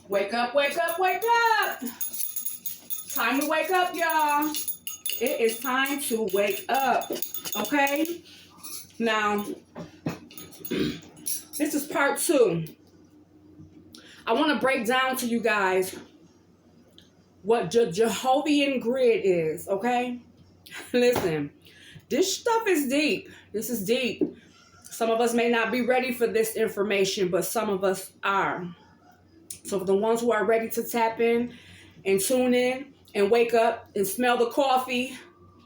Wake up, wake up, wake up. Time to wake up, y'all. It is time to wake up, okay? Now, this is part 2. I want to break down to you guys what Jehovian grid is, okay? Listen, this stuff is deep. This is deep. Some of us may not be ready for this information, but some of us are. So for the ones who are ready to tap in and tune in and wake up and smell the coffee,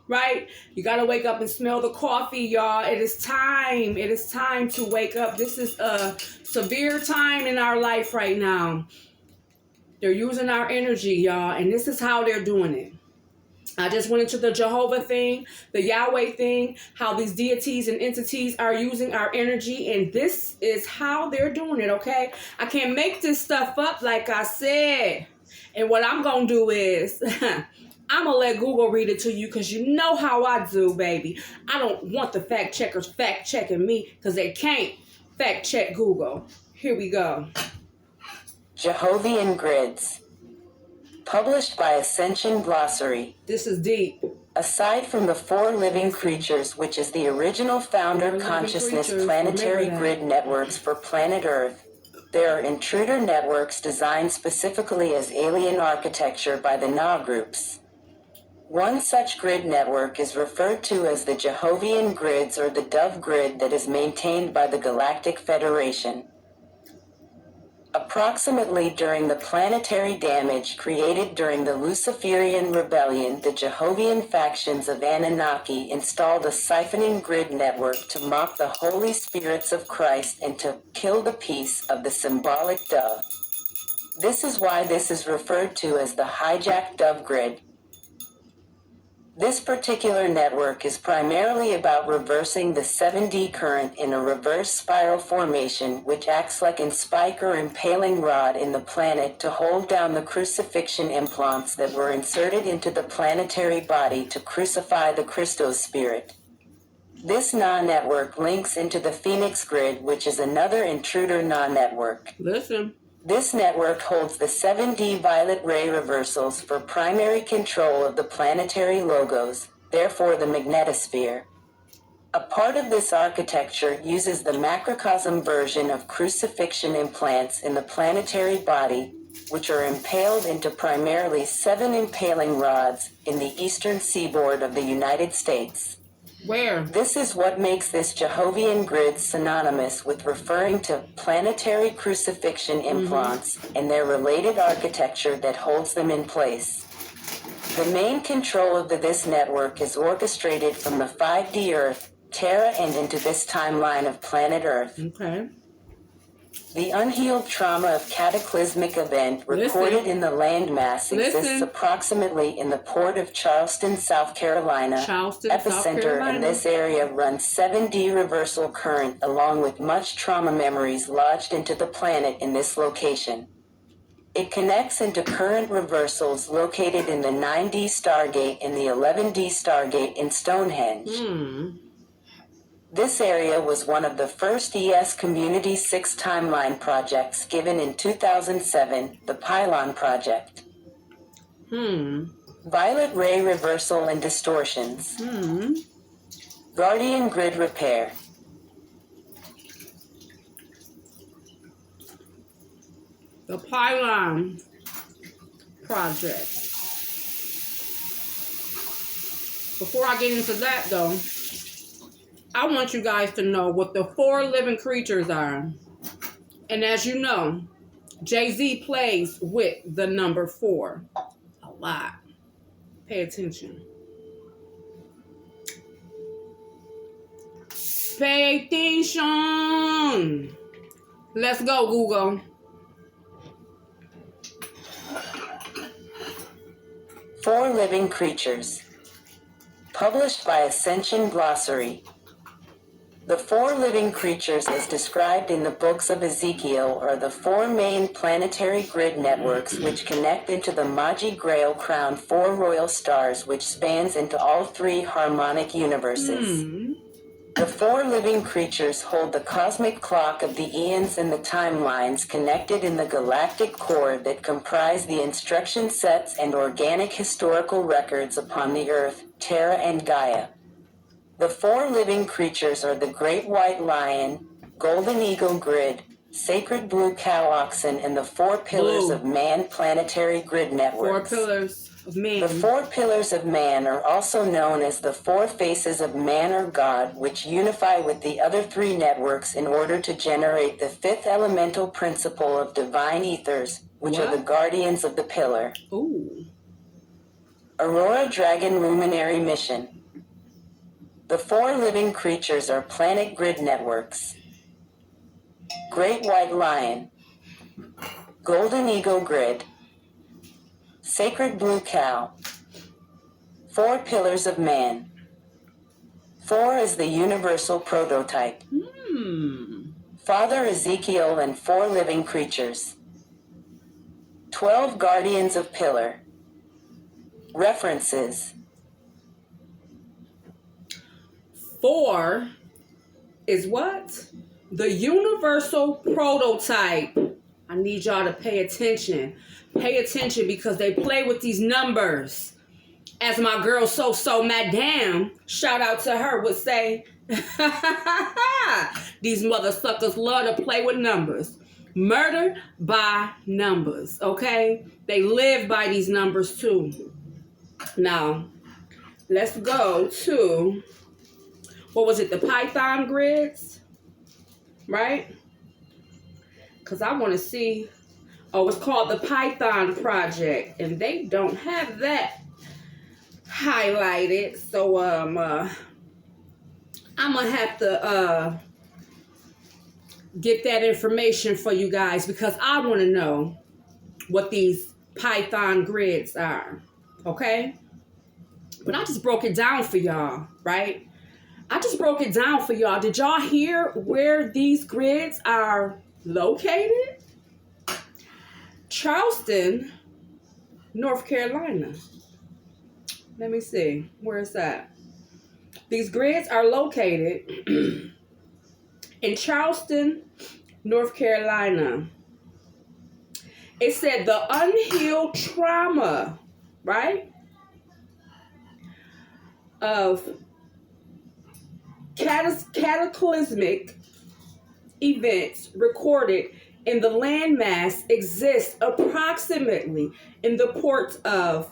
right? You got to wake up and smell the coffee, y'all. It is time. It is time to wake up. This is a severe time in our life right now. They're using our energy, y'all, and this is how they're doing it. I just went into the Jehovah thing, the Yahweh thing, how these deities and entities are using our energy, and this is how they're doing it, okay? I can't make this stuff up, like I said. And what I'm going to do is, I'm going to let Google read it to you, because you know how I do, baby. I don't want the fact checkers fact checking me, because they can't fact check Google. Here we go. Jehovian grids. Published by Ascension Glossary. This is deep. Aside from the 4 living creatures, which is the original founder consciousness planetary grid networks for planet Earth, there are intruder networks designed specifically as alien architecture by the NAA groups. One such grid network is referred to as the Jehovian grids, or the Dove grid, that is maintained by the Galactic Federation. Approximately during the planetary damage created during the Luciferian rebellion, the Jehovian factions of Anunnaki installed a siphoning grid network to mock the Holy Spirits of Christ and to kill the peace of the symbolic dove. This is why this is referred to as the hijacked dove grid. This particular network is primarily about reversing the 7D current in a reverse spiral formation, which acts like a spike or impaling rod in the planet to hold down the crucifixion implants that were inserted into the planetary body to crucify the Christos spirit. This NAA network links into the Phoenix grid, which is another intruder NAA network. Listen. This network holds the 7D violet ray reversals for primary control of the planetary logos, therefore the magnetosphere. A part of this architecture uses the macrocosm version of crucifixion implants in the planetary body, which are impaled into primarily 7 impaling rods in the eastern seaboard of the United States. Where? This is what makes this Jehovian grid synonymous with referring to planetary crucifixion implants and their related architecture that holds them in place. The main control of this network is orchestrated from the 5D Earth, Terra, and into this timeline of planet Earth. Okay. The unhealed trauma of cataclysmic event recorded in the landmass exists approximately in the port of Charleston, South Carolina. Epicenter in this area runs 7D reversal current along with much trauma memories lodged into the planet in this location. It connects into current reversals located in the 9D Stargate and the 11D Stargate in Stonehenge. This area was one of the first ES Community 6 timeline projects given in 2007, the Pylon Project. Violet ray reversal and distortions. Guardian grid repair. The Pylon Project. Before I get into that, though, I want you guys to know what the 4 living creatures are. And as you know, Jay-Z plays with the number 4 a lot. Pay attention. Pay attention. Let's go, Google. 4 living creatures. Published by Ascension Glossary. The 4 living creatures as described in the books of Ezekiel are the 4 main planetary grid networks which connect into the Magi Grail crowned 4 royal stars which spans into all 3 harmonic universes. The four living creatures hold the cosmic clock of the eons and the timelines connected in the galactic core that comprise the instruction sets and organic historical records upon the Earth, Terra and Gaia. The four living creatures are the Great White Lion, Golden Eagle Grid, Sacred Blue Cow Oxen, and the Four Pillars of Man planetary grid networks. 4 pillars of man. The 4 pillars of man are also known as the 4 faces of man or God, which unify with the other 3 networks in order to generate the 5th elemental principle of divine ethers, which are the guardians of the pillar. Ooh. Aurora Dragon Luminary Mission. The 4 living creatures are planet grid networks. Great White Lion, Golden Eagle Grid, Sacred Blue Cow, 4 Pillars of Man. 4 is the universal prototype. Father Ezekiel and 4 living creatures. 12 guardians of pillar. References. 4 is what? The universal prototype. I need y'all to pay attention. Pay attention because they play with these numbers. As my girl So Madame, shout out to her, would say, these mother suckers love to play with numbers. Murder by numbers, okay? They live by these numbers too. Now, let's go to, what was it, the Python grids? Right? Because I want to see, oh, it's called the Python Project, and they don't have that highlighted. So, I'm going to have to get that information for you guys because I want to know what these Python grids are. Okay? But I just broke it down for y'all, right? I just broke it down for y'all. Did y'all hear where these grids are located? Charleston, North Carolina. Let me see. Where is that? These grids are located in Charleston, North Carolina. It said the unhealed trauma, right, of cataclysmic events recorded in the landmass exists approximately in the ports of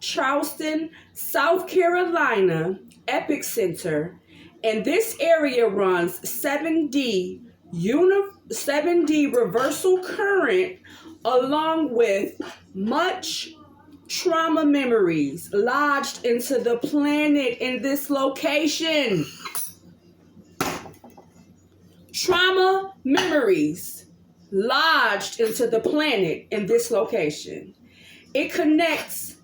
Charleston, South Carolina, epicenter, and this area runs 7D reversal current along with much trauma memories lodged into the planet in this location. Trauma memories lodged into the planet in this location. It connects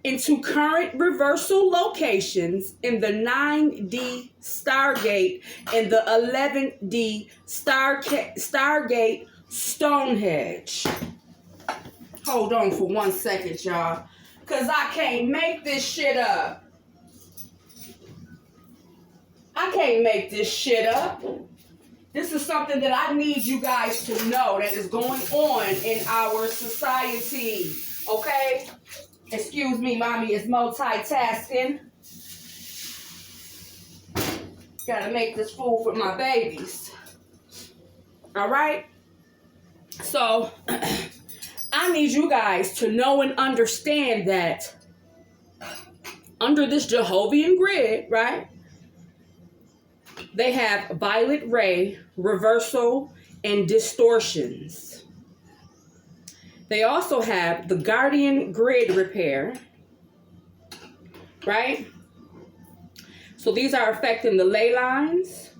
into current reversal locations in the 9D Stargate and the 11D Stargate Stonehenge. Hold on for 1 second, y'all, because I can't make this shit up. I can't make this shit up. This is something that I need you guys to know that is going on in our society, okay? Excuse me, mommy is multitasking. Gotta make this food for my babies. All right? So, I need you guys to know and understand that under this Jehovian grid, right? They have violet ray, reversal, and distortions. They also have the guardian grid repair, right? So these are affecting the ley lines.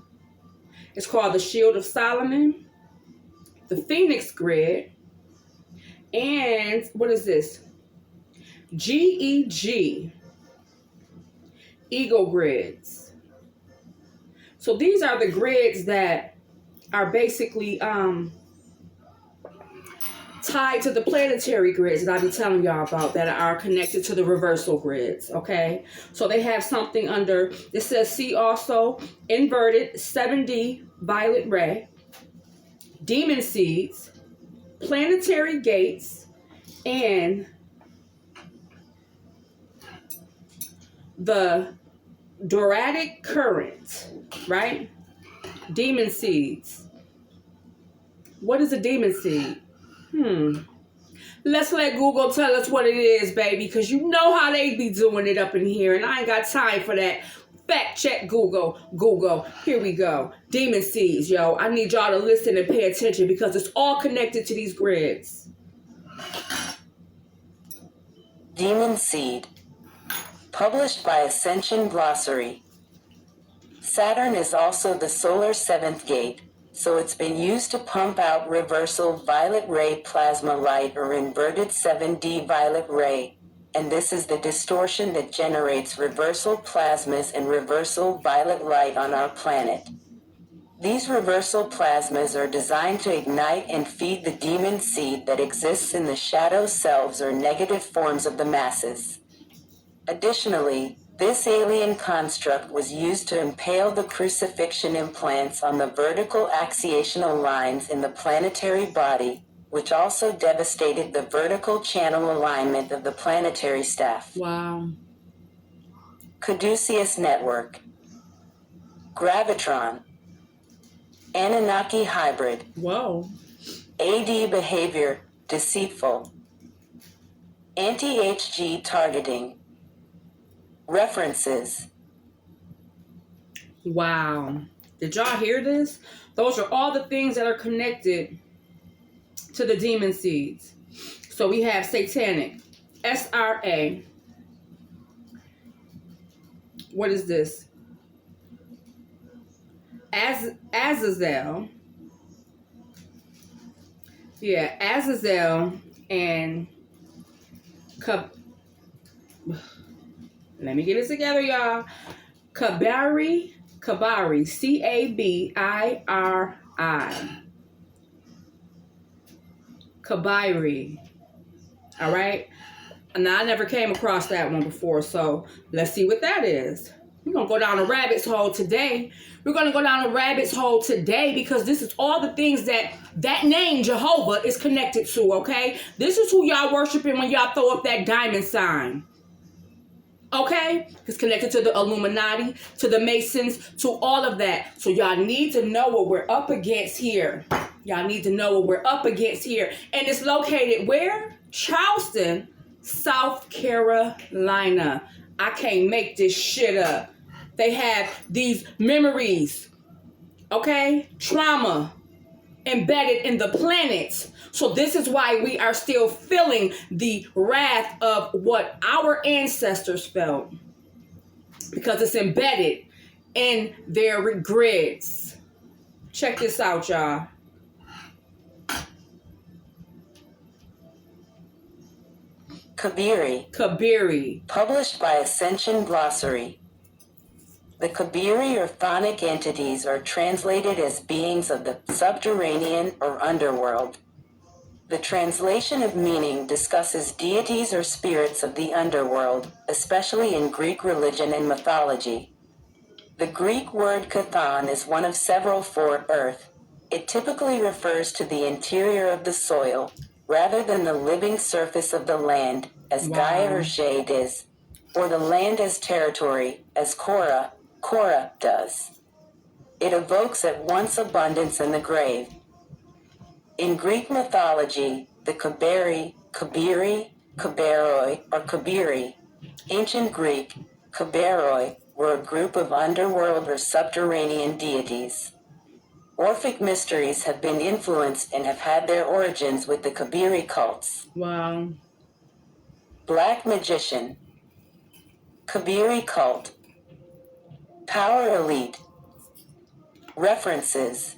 It's called the Shield of Solomon, the Phoenix grid, and what is this? GEG, Eagle grids. So these are the grids that are basically tied to the planetary grids that I be telling y'all about that are connected to the reversal grids, okay? So they have something under, it says see also inverted 7D violet ray, demon seeds, planetary gates, and the Doradic current, right? Demon seeds. What is a demon seed? Let's let Google tell us what it is, baby, because you know how they be doing it up in here, and I ain't got time for that. Fact check Google. Google. Here we go. Demon seeds, yo. I need y'all to listen and pay attention because it's all connected to these grids. Demon seed. Published by Ascension Glossary. Saturn is also the solar seventh gate, so it's been used to pump out reversal violet ray plasma light or inverted 7D violet ray, and this is the distortion that generates reversal plasmas and reversal violet light on our planet. These reversal plasmas are designed to ignite and feed the demon seed that exists in the shadow selves or negative forms of the masses. Additionally, this alien construct was used to impale the crucifixion implants on the vertical axiational lines in the planetary body, which also devastated the vertical channel alignment of the planetary staff. Wow. Caduceus Network. Gravitron. Anunnaki Hybrid. Whoa. AD Behavior, Deceitful. Anti-HG Targeting. References. Wow. Did y'all hear this? Those are all the things that are connected to the demon seeds. So we have satanic, SRA. What is this? Azazel. Yeah, Azazel and let me get it together, y'all. Kabari, Cabiri. Kabiri. All right. Now, I never came across that one before, so let's see what that is. We're going to go down a rabbit's hole today. We're going to go down a rabbit's hole today because this is all the things that name Jehovah is connected to, okay? This is who y'all worshiping when y'all throw up that diamond sign. Okay? It's connected to the Illuminati, to the Masons, to all of that. So y'all need to know what we're up against here. Y'all need to know what we're up against here. And it's located where? Charleston, South Carolina. I can't make this shit up. They have these memories, okay? Trauma embedded in the planets. So this is why we are still feeling the wrath of what our ancestors felt. Because it's embedded in their grids. Check this out, y'all. Kabiri. Published by Ascension Glossary. The Kabiri or chthonic entities are translated as beings of the subterranean or underworld. The translation of meaning discusses deities or spirits of the underworld, especially in Greek religion and mythology. The Greek word chthon is one of several for earth. It typically refers to the interior of the soil, rather than the living surface of the land, as Gaia or Jade is, or the land as territory, as Korah does. It evokes at once abundance and the grave. In Greek mythology, the Kabiri, Kaberoi, or Kabiri, ancient Greek, Kaberoi, were a group of underworld or subterranean deities. Orphic mysteries have been influenced and have had their origins with the Kabiri cults. Wow. Black Magician. Kabiri cult. Power elite. References.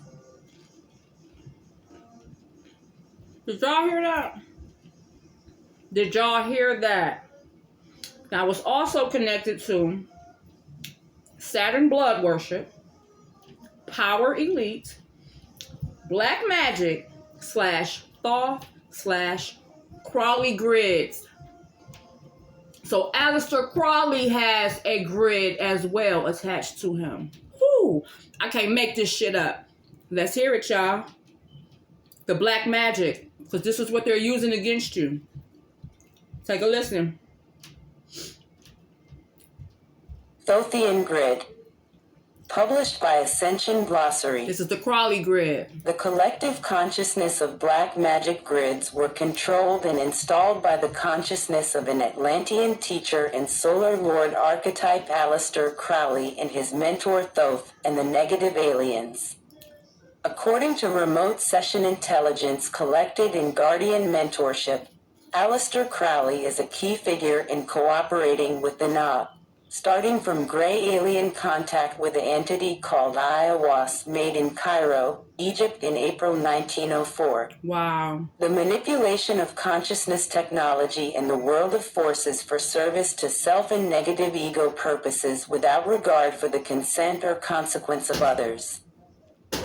Did y'all hear that? Did y'all hear that? Now, it's also connected to Saturn blood worship, power elite, black magic / Thoth Crowley grids. So Aleister Crowley has a grid as well attached to him. Whoo! I can't make this shit up. Let's hear it, y'all. The black magic. Because this is what they're using against you. Take a listen. Thothian Grid. Published by Ascension Glossary. This is the Crowley grid. The collective consciousness of black magic grids were controlled and installed by the consciousness of an Atlantean teacher and solar lord archetype Aleister Crowley and his mentor Thoth and the negative aliens. According to remote session intelligence collected in Guardian mentorship, Aleister Crowley is a key figure in cooperating with the NAA. Starting from gray alien contact with an entity called Ayahuasca made in Cairo, Egypt in April 1904. Wow. The manipulation of consciousness technology in the world of forces for service to self and negative ego purposes without regard for the consent or consequence of others.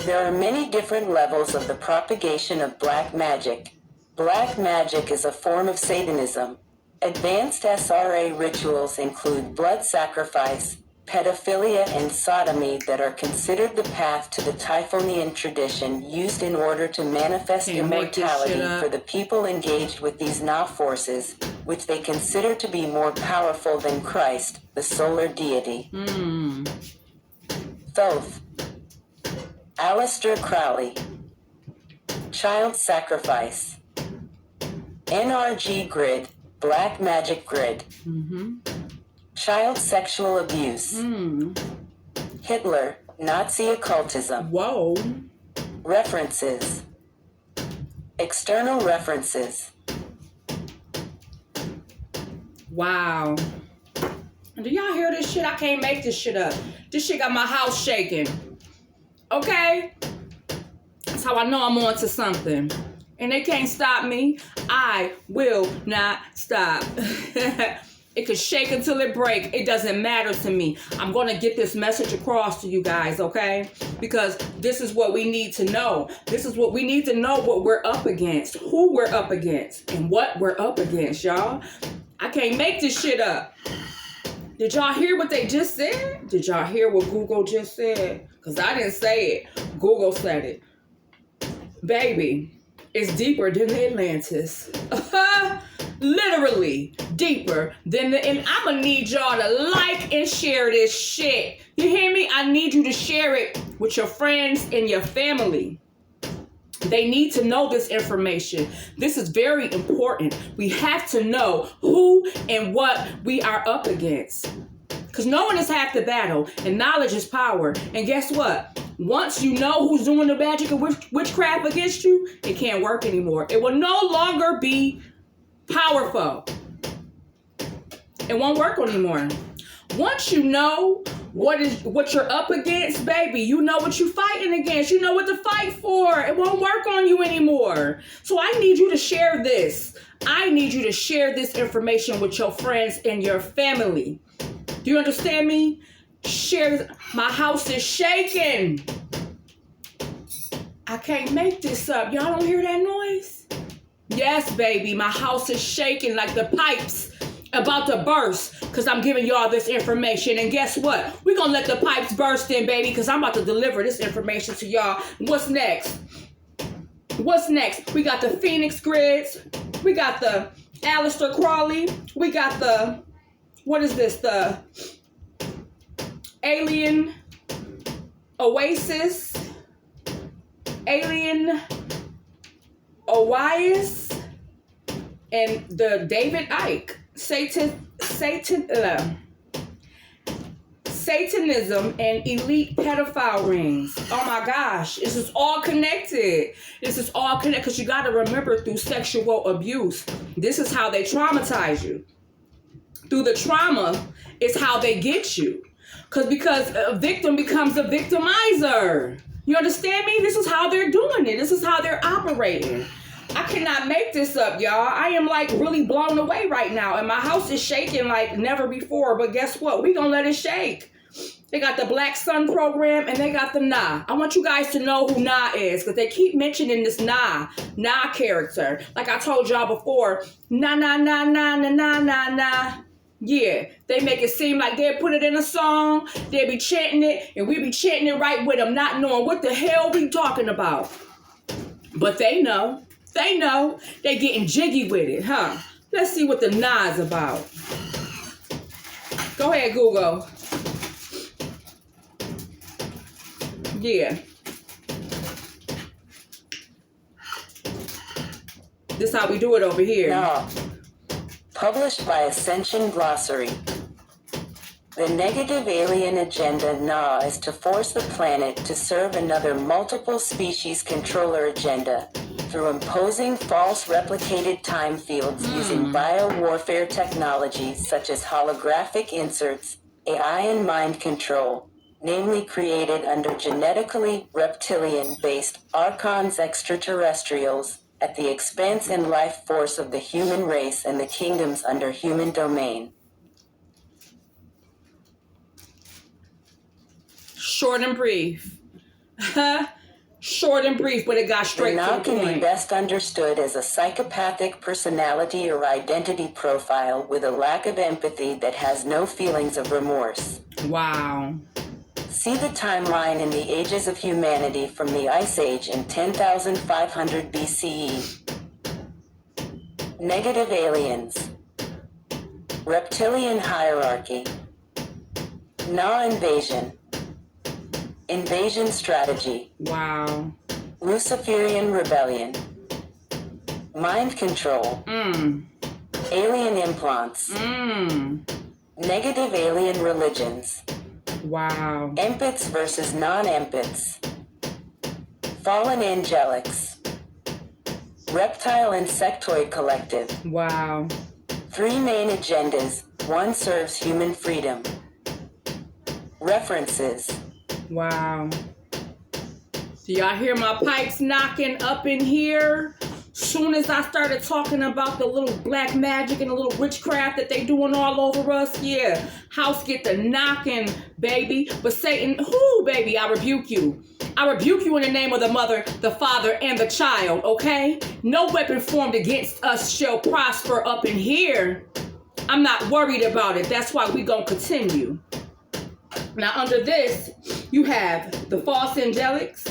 There are many different levels of the propagation of black magic. Black magic is a form of Satanism. Advanced SRA rituals include blood sacrifice, pedophilia, and sodomy that are considered the path to the Typhonian tradition used in order to manifest immortality for the people engaged with these NAA forces, which they consider to be more powerful than Christ, the solar deity. Thoth. Aleister Crowley. Child sacrifice. NRG grid. Black magic grid. Child sexual abuse. Hitler, Nazi occultism. Whoa. References. External references. Wow. Do y'all hear this shit? I can't make this shit up. This shit got my house shaking. Okay? That's how I know I'm on to something. And they can't stop me. I will not stop. It could shake until it break. It doesn't matter to me. I'm going to get this message across to you guys, okay? Because this is what we need to know. This is what we need to know, what we're up against, who we're up against, and what we're up against, y'all. I can't make this shit up. Did y'all hear what they just said? Did y'all hear what Google just said? Because I didn't say it. Google said it. Baby. It's deeper than the Atlantis. Literally deeper than the... And I'm going to need y'all to like and share this shit. You hear me? I need you to share it with your friends and your family. They need to know this information. This is very important. We have to know who and what we are up against. Because knowing is half the battle, and knowledge is power. And guess what? Once you know who's doing the magic and witchcraft against you, it can't work anymore. It will no longer be powerful. It won't work anymore. Once you know what you're up against, baby, you know what you're fighting against. You know what to fight for. It won't work on you anymore. So I need you to share this. I need you to share this information with your friends and your family. Do you understand me? Share. My house is shaking. I can't make this up. Y'all don't hear that noise? Yes, baby. My house is shaking like the pipes about to burst because I'm giving y'all this information. And guess what? We're going to let the pipes burst in, baby, because I'm about to deliver this information to y'all. What's next? What's next? We got the Phoenix grids. We got the Aleister Crowley. We got the... What is this? The Alien Oasis, Alien Oasis, and the David Icke, Satanism and elite pedophile rings. Oh my gosh, this is all connected. This is all connected because you got to remember through sexual abuse, this is how they traumatize you. Through the trauma is how they get you. Because a victim becomes a victimizer. You understand me? This is how they're doing it. This is how they're operating. I cannot make this up, y'all. I am like really blown away right now. And my house is shaking like never before. But guess what? We're going to let it shake. They got the Black Sun program and they got the NAA. I want you guys to know who NAA is because they keep mentioning this NAA character. Like I told y'all before, na na na na na na na na. Yeah, they make it seem like they'll put it in a song, they'll be chanting it, and we be chanting it right with them, not knowing what the hell we talking about. But they know. They know. They getting jiggy with it, huh? Let's see what the NAA is about. Go ahead, Google. Yeah. This how we do it over here. NAA. Published by Ascension Glossary. The negative alien agenda NAA is to force the planet to serve another multiple species controller agenda through imposing false replicated time fields using biowarfare technologies such as holographic inserts, AI and mind control, namely created under genetically reptilian-based archons extraterrestrials at the expense and life force of the human race and the kingdoms under human domain. Short and brief. Short and brief, but it got straight to the point. The NAA can be best understood as a psychopathic personality or identity profile with a lack of empathy that has no feelings of remorse. Wow. See the timeline in the ages of humanity from the Ice Age in 10,500 BCE. Negative aliens. Reptilian hierarchy. NAA invasion. Invasion strategy. Wow. Luciferian rebellion. Mind control. Alien implants. Negative alien religions. Wow. Empaths versus non-empaths. Fallen angelics. Reptile insectoid collective. Wow. 3 main agendas. 1 serves human freedom. References. Wow. Do y'all hear my pipes knocking up in here? Soon as I started talking about the little black magic and the little witchcraft that they doing all over us, yeah, house get the knocking, baby. But Satan, whoo, baby, I rebuke you. I rebuke you in the name of the Mother, the Father, and the Child, okay? No weapon formed against us shall prosper up in here. I'm not worried about it. That's why we gonna continue. Now, under this, you have the false angelics,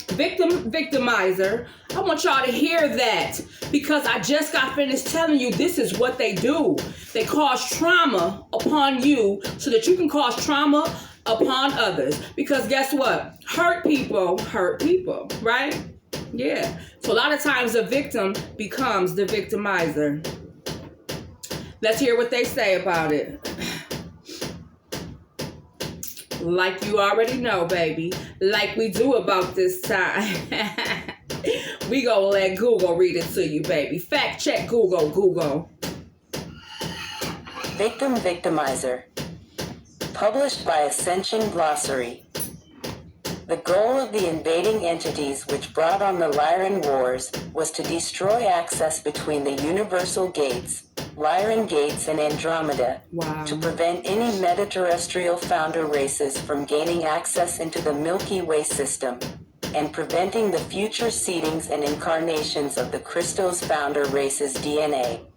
victimizer. I want y'all to hear that because I just got finished telling you this is what they do. They cause trauma upon you so that you can cause trauma upon others. Because guess what? Hurt people, right? Yeah. So a lot of times the victim becomes the victimizer. Let's hear what they say about it. Like you already know, baby. Like we do about this time. We gonna let Google read it to you, baby. Fact check Google. Victimizer. Published by Ascension Glossary. The goal of the invading entities which brought on the Lyran Wars was to destroy access between the Universal Gates, Lyran Gates and Andromeda, to prevent any metaterrestrial founder races from gaining access into the Milky Way system, and preventing the future seedings and incarnations of the Christos founder race's DNA.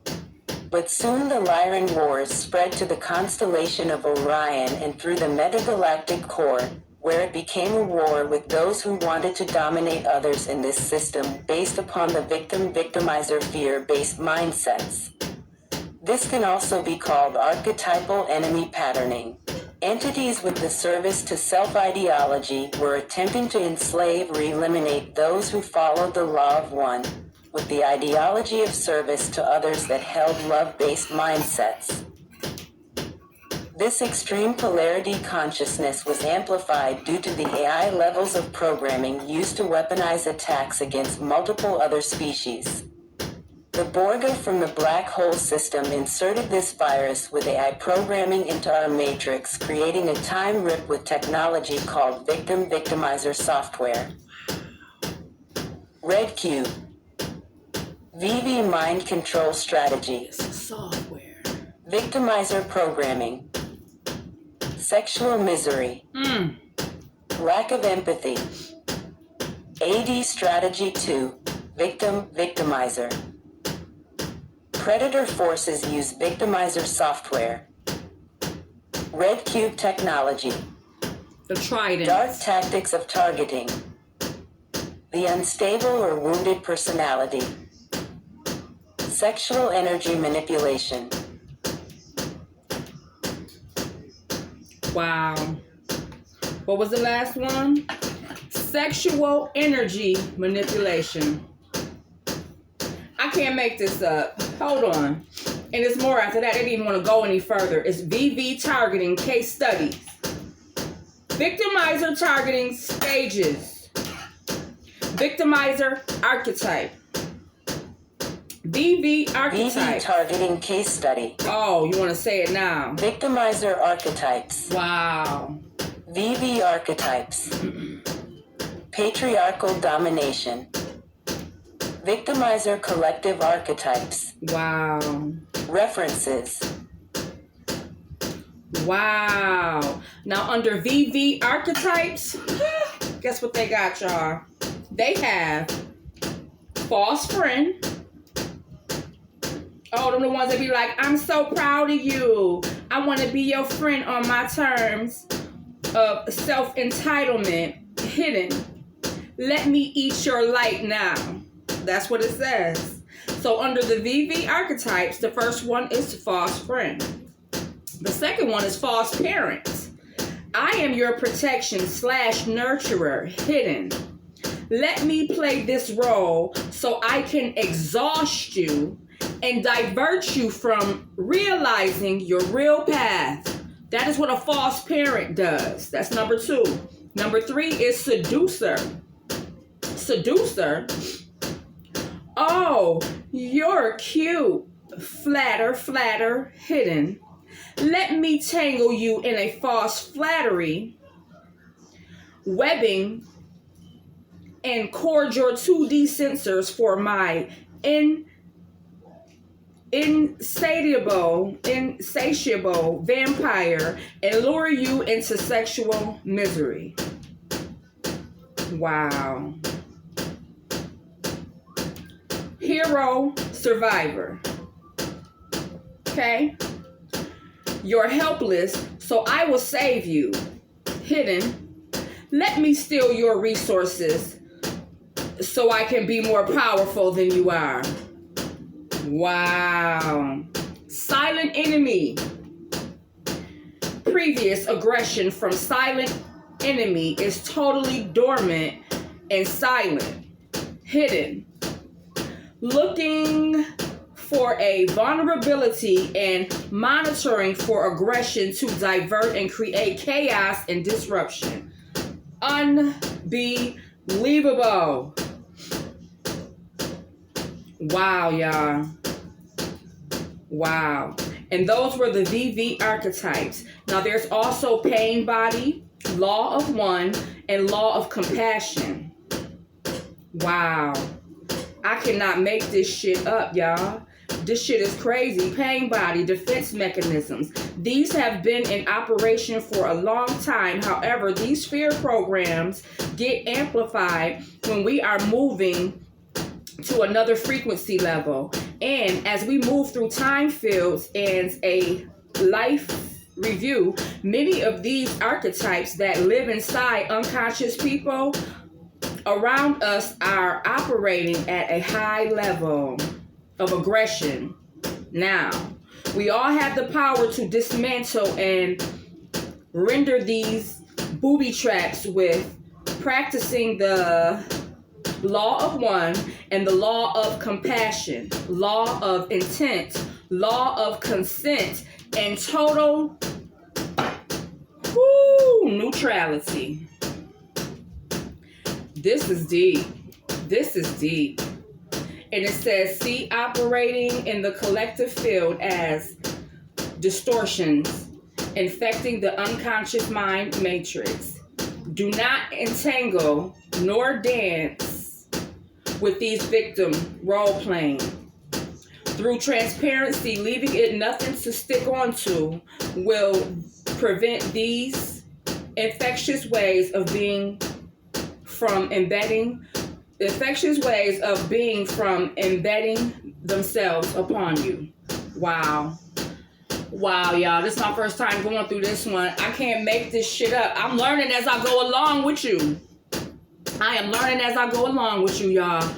But soon the Lyran Wars spread to the constellation of Orion and through the metagalactic core, where it became a war with those who wanted to dominate others in this system based upon the victimizer fear-based mindsets. This can also be called archetypal enemy patterning. Entities with the service to self-ideology were attempting to enslave or eliminate those who followed the law of one, with the ideology of service to others that held love-based mindsets. This extreme polarity consciousness was amplified due to the AI levels of programming used to weaponize attacks against multiple other species. The Borga from the black hole system inserted this virus with AI programming into our matrix, creating a time rip with technology called victimizer software. Red Cube. VV mind control strategy. Software. Victimizer programming. Sexual misery. Lack of empathy. AD strategy 2. Victimizer. Predator forces use victimizer software. Red cube technology. The trident. Dark tactics of targeting. The unstable or wounded personality. Sexual energy manipulation. Wow. What was the last one? Sexual energy manipulation. I can't make this up. Hold on. And it's more after that. They didn't even want to go any further. It's VV targeting case studies. Victimizer targeting stages. Victimizer archetype. VV archetype. VV targeting case study. Oh, you want to say it now? Victimizer archetypes. Wow. VV archetypes. Patriarchal domination. Victimizer collective archetypes. Wow. References. Wow. Now under VV archetypes, guess what they got, y'all? They have false friend. Oh, them the ones that be like, I'm so proud of you. I want to be your friend on my terms of self-entitlement. Hidden. Let me eat your light now. That's what it says. So under the VV archetypes, the first one is false friend. The second one is false parent. I am your protection / nurturer. Hidden. Let me play this role so I can exhaust you and divert you from realizing your real path. That is what a false parent does. That's number 2. Number 3 is seducer. Seducer. Oh, you're cute. Flatter, hidden. Let me tangle you in a false flattery, webbing, and cord your 2D sensors for my insatiable vampire and lure you into sexual misery. Wow. Hero, survivor. Okay? You're helpless, so I will save you. Hidden. Let me steal your resources so I can be more powerful than you are. Wow. Silent enemy. Previous aggression from silent enemy is totally dormant and silent. Hidden. Looking for a vulnerability and monitoring for aggression to divert and create chaos and disruption. Unbelievable. Wow, y'all. Wow. And those were the VV archetypes. Now there's also pain body, law of one, and law of compassion. Wow. I cannot make this shit up, y'all. This shit is crazy. Pain body, defense mechanisms. These have been in operation for a long time. However, these fear programs get amplified when we are moving to another frequency level. And as we move through time fields and a life review, many of these archetypes that live inside unconscious people around us are operating at a high level of aggression. Now, we all have the power to dismantle and render these booby traps with practicing the law of one and the law of compassion, law of intent, law of consent, and total neutrality. This is deep. This is deep. And it says, see operating in the collective field as distortions, infecting the unconscious mind matrix. Do not entangle nor dance with these victim role playing. Through transparency, leaving it nothing to stick onto will prevent these infectious ways of being from embedding themselves upon you. Wow. Wow, y'all. This is my first time going through this one. I can't make this shit up. I'm learning as I go along with you. I am learning as I go along with you, y'all.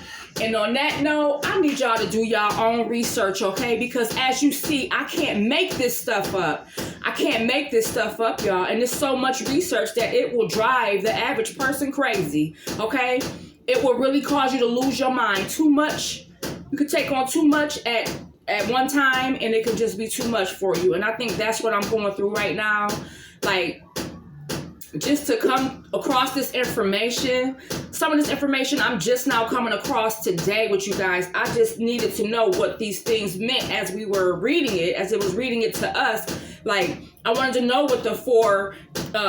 And on that note, I need y'all to do y'all own research, okay? Because as you see, I can't make this stuff up. I can't make this stuff up, y'all. And there's so much research that it will drive the average person crazy, okay? It will really cause you to lose your mind. Too much. You could take on too much at one time, and it could just be too much for you. And I think that's what I'm going through right now. Like, just to come across this information, some of this information I'm just now coming across today with you guys. I just needed to know what these things meant as we were reading it, as it was reading it to us. Like, I wanted to know what the 4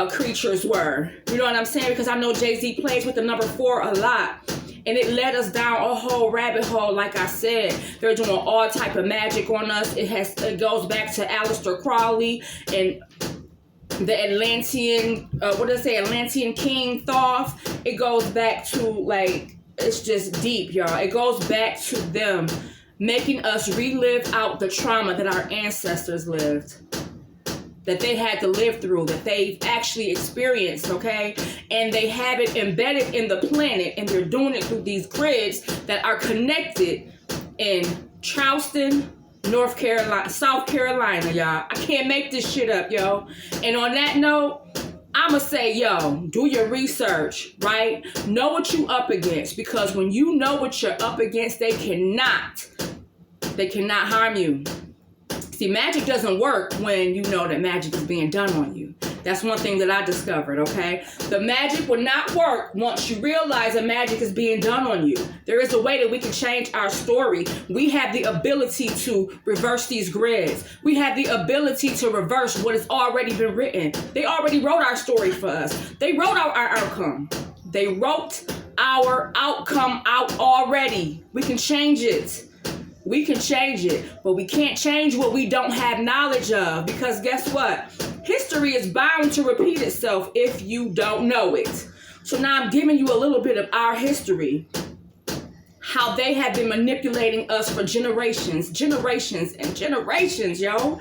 creatures were. You know what I'm saying? Because I know Jay-Z plays with the number 4 a lot. And it led us down a whole rabbit hole. Like I said, they're doing all type of magic on us. It goes back to Aleister Crowley and the Atlantean, Atlantean King Thoth. It goes back to, like, it's just deep, y'all. It goes back to them making us relive out the trauma that our ancestors lived, that they had to live through, that they've actually experienced, okay? And they have it embedded in the planet, and they're doing it through these grids that are connected in Charleston, North Carolina, South Carolina, y'all. I can't make this shit up, yo. And on that note, I'ma say, yo, do your research, right? Know what you up against, because when you know what you're up against, they cannot harm you. See, magic doesn't work when you know that magic is being done on you. That's one thing that I discovered, okay? The magic will not work once you realize that magic is being done on you. There is a way that we can change our story. We have the ability to reverse these grids. We have the ability to reverse what has already been written. They already wrote our story for us. They wrote out our outcome. They wrote our outcome out already. We can change it. We can change it, but we can't change what we don't have knowledge of, because guess what? History is bound to repeat itself if you don't know it. So now I'm giving you a little bit of our history, how they have been manipulating us for generations, yo.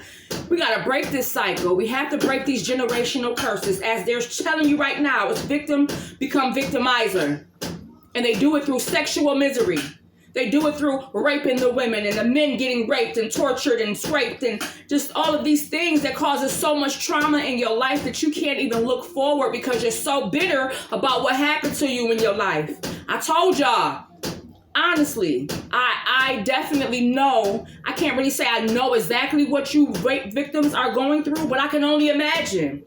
We got to break this cycle. We have to break these generational curses, as they're telling you right now. It's victim become victimizer, and they do it through sexual misery. They do it through raping the women and the men getting raped and tortured and scraped and just all of these things that causes so much trauma in your life that you can't even look forward because you're so bitter about what happened to you in your life. I told y'all, honestly, I definitely know. I can't really say I know exactly what you rape victims are going through, but I can only imagine,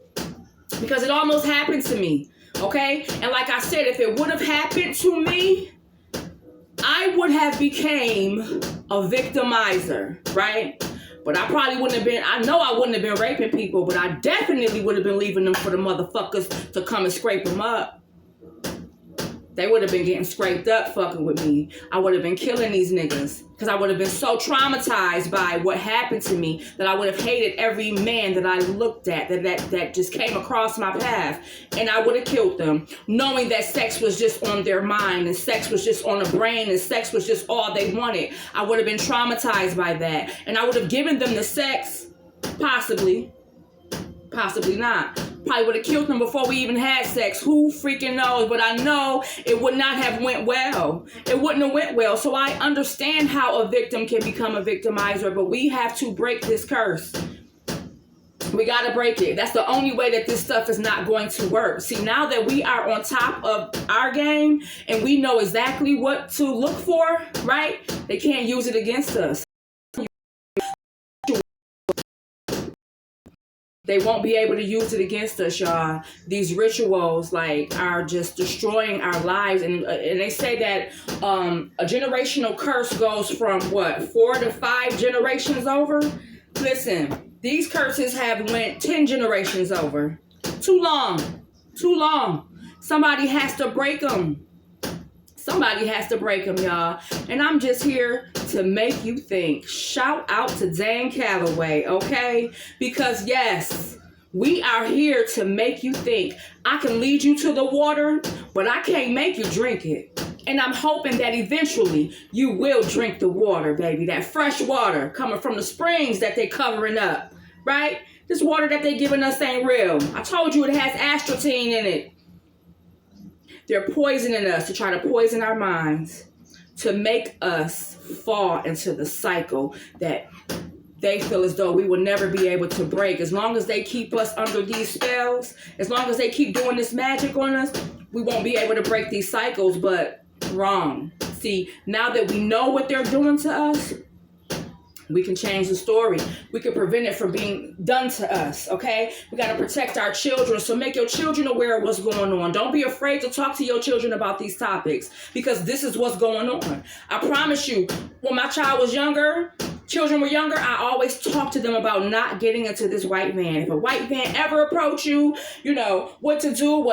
because it almost happened to me, okay? And like I said, if it would have happened to me, I would have became a victimizer, right? But I probably wouldn't have been, I know I wouldn't have been raping people, but I definitely would have been leaving them for the motherfuckers to come and scrape them up. They would have been getting scraped up fucking with me. I would have been killing these niggas, because I would have been so traumatized by what happened to me that I would have hated every man that I looked at, that just came across my path. And I would have killed them, knowing that sex was just on their mind, and sex was just on the brain, and sex was just all they wanted. I would have been traumatized by that. And I would have given them the sex, possibly not. Probably would have killed them before we even had sex. Who freaking knows? But I know it would not have went well. It wouldn't have went well. So I understand how a victim can become a victimizer, but we have to break this curse. We got to break it. That's the only way that this stuff is not going to work. See, now that we are on top of our game and we know exactly what to look for, right? They can't use it against us. They won't be able to use it against us, y'all. These rituals, like, are just destroying our lives. And they say that a generational curse goes from, 4 to 5 generations over? Listen, these curses have went 10 generations over. Too long. Somebody has to break them. Somebody has to break them, y'all. And I'm just here to make you think. Shout out to Dan Calloway, okay? Because yes, We are here to make you think. I can lead you to the water, but I can't make you drink it. And I'm hoping that eventually you will drink the water, baby. That fresh water coming from the springs that they're covering up, right? This water that they're giving us ain't real. I told you it has aspartame in it. They're poisoning us to try to poison our minds, to make us fall into the cycle that they feel as though we will never be able to break. As long as they keep us under these spells, as long as they keep doing this magic on us, we won't be able to break these cycles. But wrong. See, now that we know what they're doing to us, we can change the story. We can prevent it from being done to us, okay? We got to protect our children. So make your children aware of what's going on. Don't be afraid to talk to your children about these topics, because this is what's going on. I promise you, when my child was younger, children were younger, I always talked to them about not getting into this white van. If a white van ever approach you, you know, what to do, what